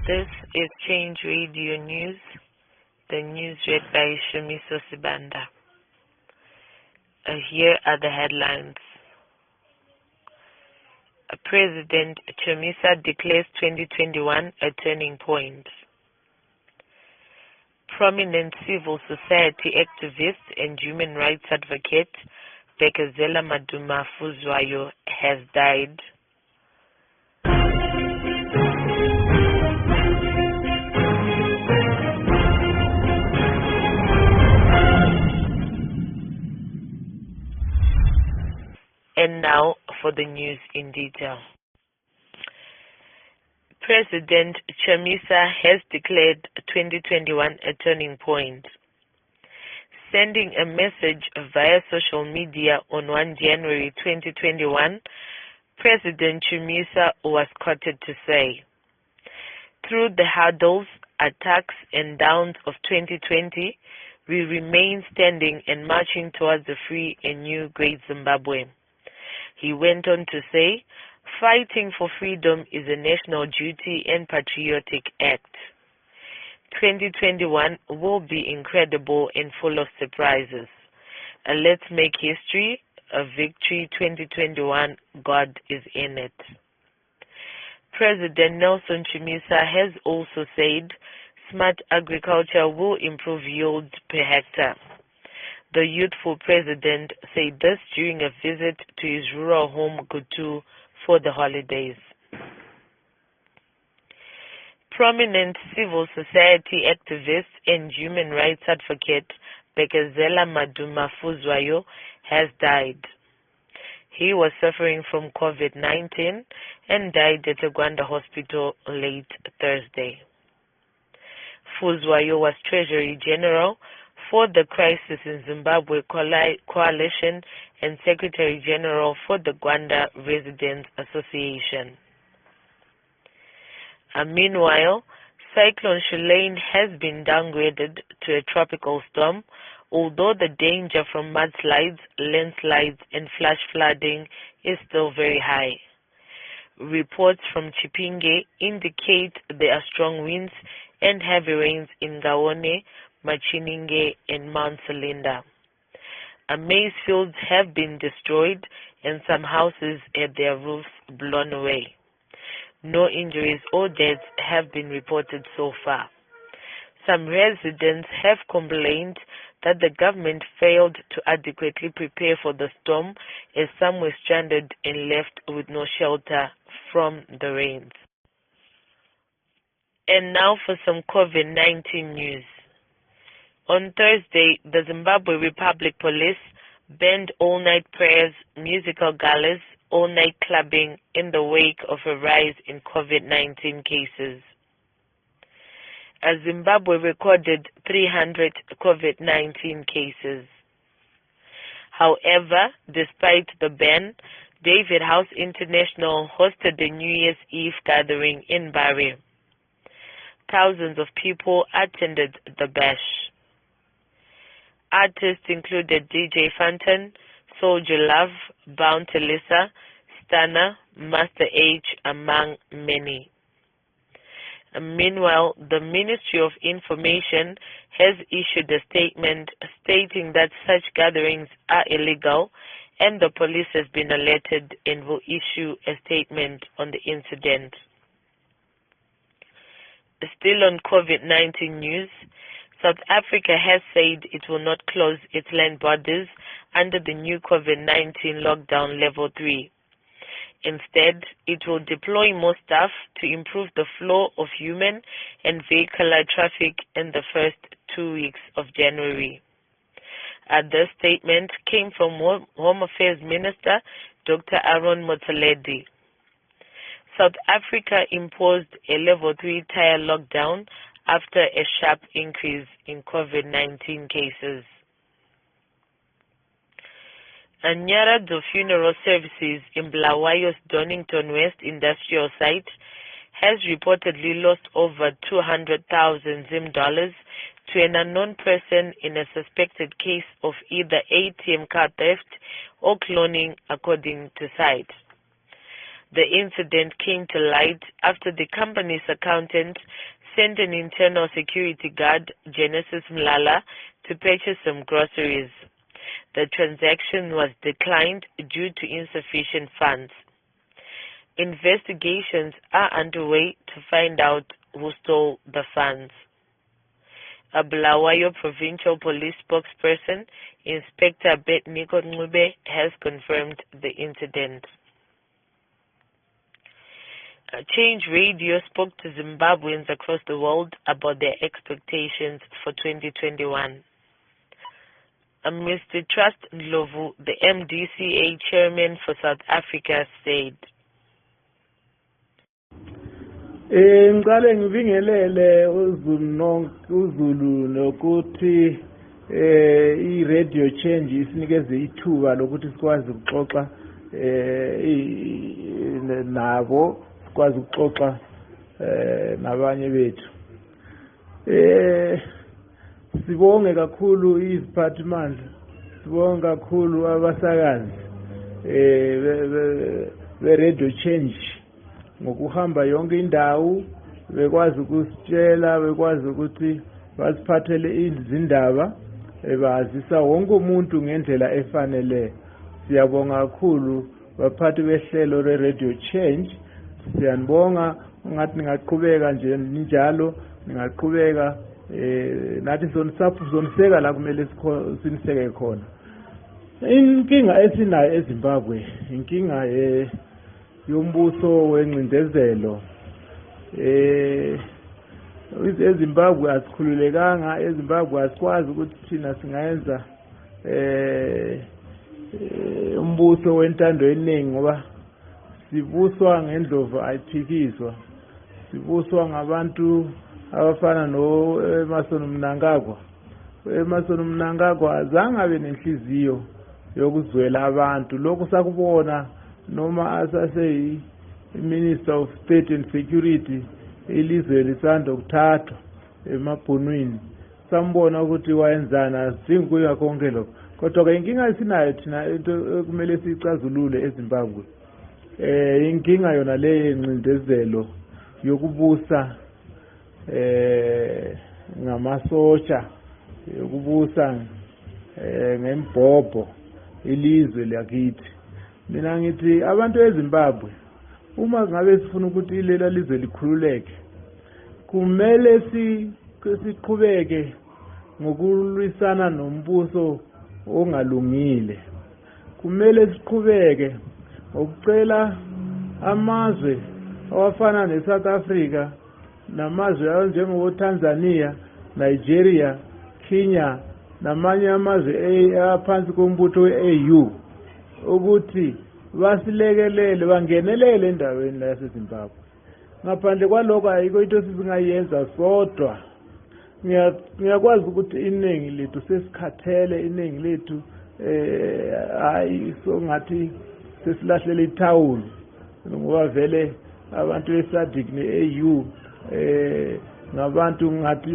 This is Change Radio News, the news read by Shamiso Sibanda. Here are the headlines. President Chamisa declares 2021 a turning point. Prominent civil society activist and human rights advocate Bekezela Maduma Fuzwayo has died. And now for the news in detail. President Chamisa has declared 2021 a turning point. Sending a message via social media on 1 January 2021, President Chamisa was quoted to say, "Through the hurdles, attacks and downs of 2020, we remain standing and marching towards a free and new great Zimbabwe." He went on to say, "Fighting for freedom is a national duty and patriotic act. 2021 will be incredible and full of surprises. Let's make history, a victory 2021, God is in it." President Nelson Chamisa has also said smart agriculture will improve yields per hectare. The youthful president said this during a visit to his rural home, Kutu, for the holidays. Prominent civil society activist and human rights advocate Bekezela Maduma Fuzwayo has died. He was suffering from COVID-19 and died at a Gwanda hospital late Thursday. Fuzwayo was Treasury General for the Crisis in Zimbabwe Coalition and Secretary General for the Gwanda Residents Association. Meanwhile, Cyclone Shulaine has been downgraded to a tropical storm, although the danger from mudslides, landslides, and flash flooding is still very high. Reports from Chipinge indicate there are strong winds and heavy rains in Gaone, Machininge, and Mount Selinda. Maize fields have been destroyed and some houses had their roofs blown away. No injuries or deaths have been reported so far. Some residents have complained that the government failed to adequately prepare for the storm, as some were stranded and left with no shelter from the rains. And now for some COVID-19 news. On Thursday, the Zimbabwe Republic Police banned all-night prayers, musical galas, all-night clubbing in the wake of a rise in COVID-19 cases. Zimbabwe recorded 300 COVID-19 cases. However, despite the ban, David House International hosted a New Year's Eve gathering in Bari. Thousands of people attended the bash. Artists included DJ Fantan, Soldier Love, Bounty Lisa, Stana, Master H, among many. Meanwhile, the Ministry of Information has issued a statement stating that such gatherings are illegal, and the police has been alerted and will issue a statement on the incident. Still on COVID-19 news, South Africa has said it will not close its land borders under the new COVID-19 lockdown level 3. Instead, it will deploy more staff to improve the flow of human and vehicular traffic in the first 2 weeks of January. This statement came from Home Affairs Minister Dr. Aaron Motsoaledi. South Africa imposed a level 3 tier lockdown after a sharp increase in COVID-19 cases. Nyaradzó Funeral Services in Bulawayo's Donington West industrial site has reportedly lost over 200,000 Zim dollars to an unknown person in a suspected case of either ATM card theft or cloning, according to site. The incident came to light after the company's accountant sent an internal security guard, Genesis Mlala, to purchase some groceries. The transaction was declined due to insufficient funds. Investigations are underway to find out who stole the funds. A Bulawayo Provincial Police spokesperson, Inspector Nico Ncube, has confirmed the incident. Change Radio spoke to Zimbabweans across the world about their expectations for 2021. Mr. Trust Ndlovu, the MDCA chairman for South Africa, said, Ngiqale ngibingelele uZulu nokuthi i-radio change isinikeze ithuba lokuthi sikwazi ukuxoxa nabo, sikwazi ukuxoxa nabanye bethu. Sibonge kakhulu iziphathimandla, sibonge kakhulu abasakazi be-radio change ngokuhamba yonke indawo, bekwazi ukusitshela, bekwazi ukuthi basiphathele izindaba, bazisa wonke umuntu ngendlela efanele. Siyabonga kakhulu baphathi behlelo le-radio change. Siyanibonga, ungathi ningaqhubeka nje njalo, ningaqhubeka nathi soniseka la kumele siniseke khona. Inkinga esinayo eZimbabwe, inkinga yombuso wengcindezelo. eZimbabwe asikhululekanga, eZimbabwe asikwazi ukuthi thina singayenza umbuso wentando eningi ngoba sibuswa ngendlovu ayiphikiswa, sibuswa ngabantu abafana noEmmerson Mnangagwa. uEmmerson Mnangagwa azange abe nenhliziyo yokuzwela abantu. Lokhu sakubona noma asase Minister of State and Security ilizwe lisanda ukuthathwa emabhunwini, sambona ukuthi wayenzana, sidinga kuya konke lokho. Kodwa inkinga esinayo thina into kumele sicazulule eZimbabwe, inkinga yona le yencindezelo yokubusa ngamasotsha, yokubusa ngembhobho ilizwe lakithi. Mina ngithi abantu eZimbabwe, uma ngabe sifuna ukuthi ilela lizwe likhululeke, kumele siqhubeke ngokulwisana nombuso ongalungile. Kumele siqhubeke ngokucela amazwe awafana neSouth Africa namazwe anjengo Tanzania, Nigeria, Kenya namanye amazwe aphansi kombutho we-AU ukuthi basilekelele, bangenelele endaweni yaseZimbabwe. Ngaphandle kwalokho ayikho into sizingayenza sodwa. Ngiyakwazi ukuthi iningi lethu sesikhathele, iningi lethu hayi so ngathi sesilahlele ithawula ngoba vele abantu beSADC ne-AU ngabantu ngathi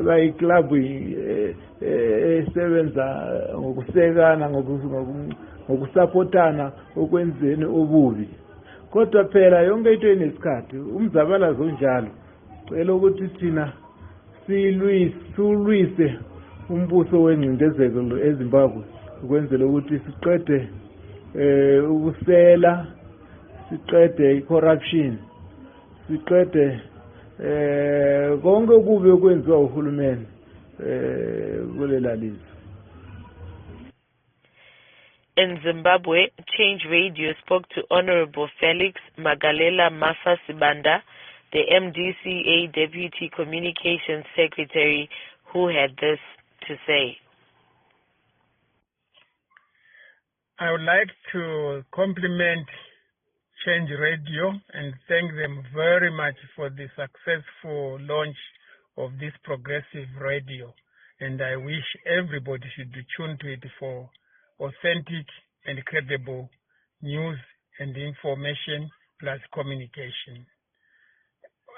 bayiClub esebenza ngokusekana, ngokusupportana okwenzeni obubi. Kodwa phela yonke into inesikhathi, umzabalazo onjalo. Cela ukuthi thina silwise umbuso wengcindezelo eZimbabwe ukwenzela ukuthi siqede ubusela, siqede icorruption, siqede konke okubi okwenziwa uhulumeni kulela lizwe. In Zimbabwe, Change Radio spoke to Honorable Felix Magalela Mafa Sibanda, the MDCA Deputy Communications Secretary, who had this to say. I would like to compliment Change Radio and thank them very much for the successful launch of this progressive radio. And I wish everybody should be tuned to it for authentic and credible news and information plus communication.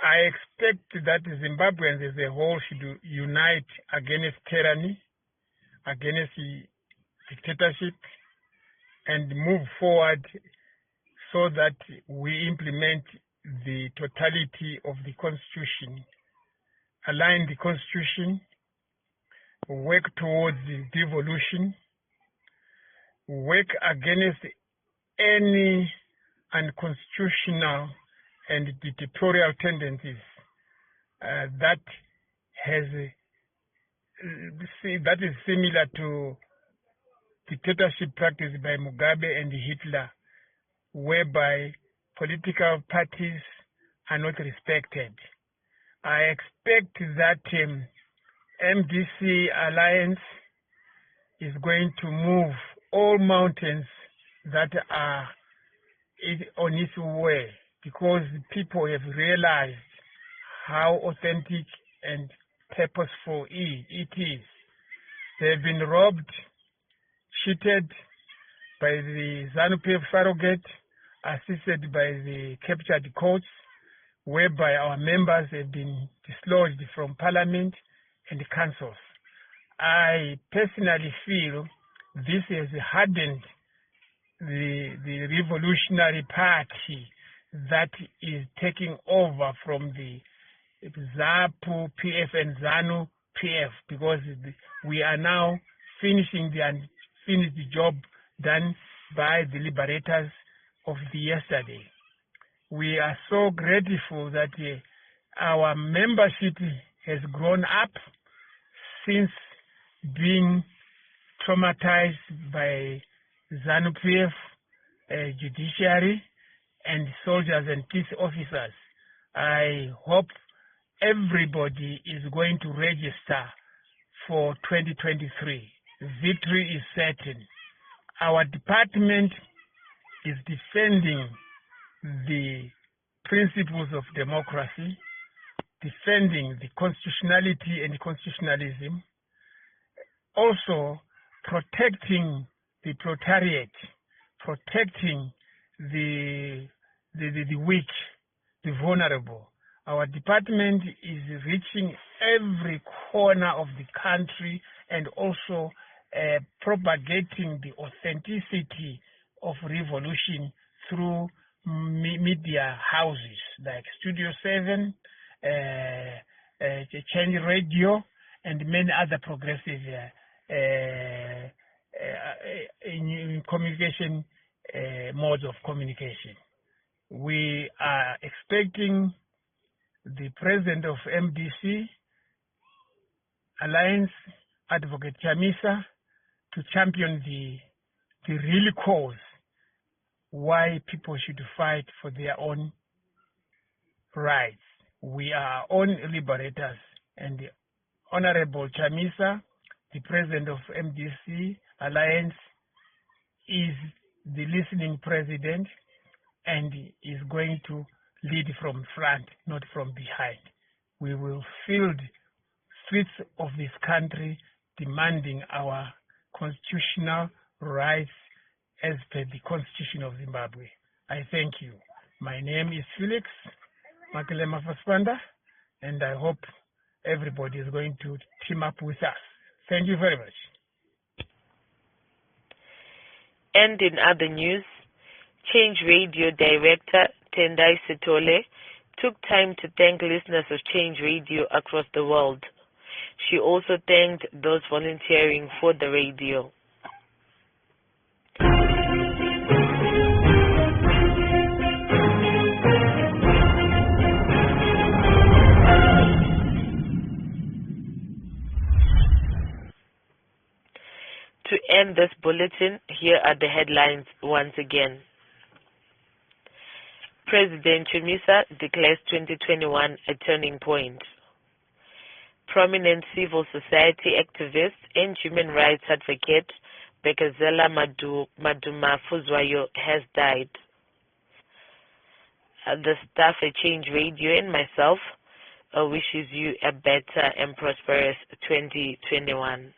I expect that Zimbabweans as a whole should unite against tyranny, against dictatorship, and move forward so that we implement the totality of the Constitution, align the Constitution, work towards the devolution, work against any unconstitutional and dictatorial tendencies that is similar to dictatorship practiced by Mugabe and Hitler, whereby political parties are not respected. I expect that MDC Alliance is going to move all mountains that are on its way, because people have realized how authentic and purposeful it is. They've been robbed, cheated by the ZANU-PF surrogate, assisted by the captured courts, whereby our members have been dislodged from parliament and councils. I personally feel this has hardened the revolutionary party that is taking over from the ZAPU PF and ZANU PF, because we are now finishing the unfinished job done by the liberators of the yesterday. We are so grateful that our membership has grown up since being traumatized by ZANU-PF judiciary and soldiers and peace officers. I hope everybody is going to register for 2023. Victory is certain. Our department is defending the principles of democracy, defending the constitutionality and constitutionalism, also protecting the proletariat, protecting the weak, the vulnerable. Our department is reaching every corner of the country and also propagating the authenticity of revolution through media houses like Studio 7, Change Radio, and many other progressive communication modes of communication. We are expecting the president of MDC Alliance, Advocate Chamisa, to champion the real cause why people should fight for their own rights. We are our own liberators, and the Honorable Chamisa, the president of MDC Alliance, is the listening president and is going to lead from front, not from behind. We will fill streets of this country demanding our constitutional rights as per the Constitution of Zimbabwe. I thank you. My name is Felix Makelema Faspanda, and I hope everybody is going to team up with us. Thank you very much. And in other news, Change Radio Director Tendai Sitole took time to thank listeners of Change Radio across the world. She also thanked those volunteering for the radio. To end this bulletin, here are the headlines once again. President Chamisa declares 2021 a turning point. Prominent civil society activist and human rights advocate Bekezela Maduma Fuzwayo has died. The staff at Change Radio and myself wishes you a better and prosperous 2021.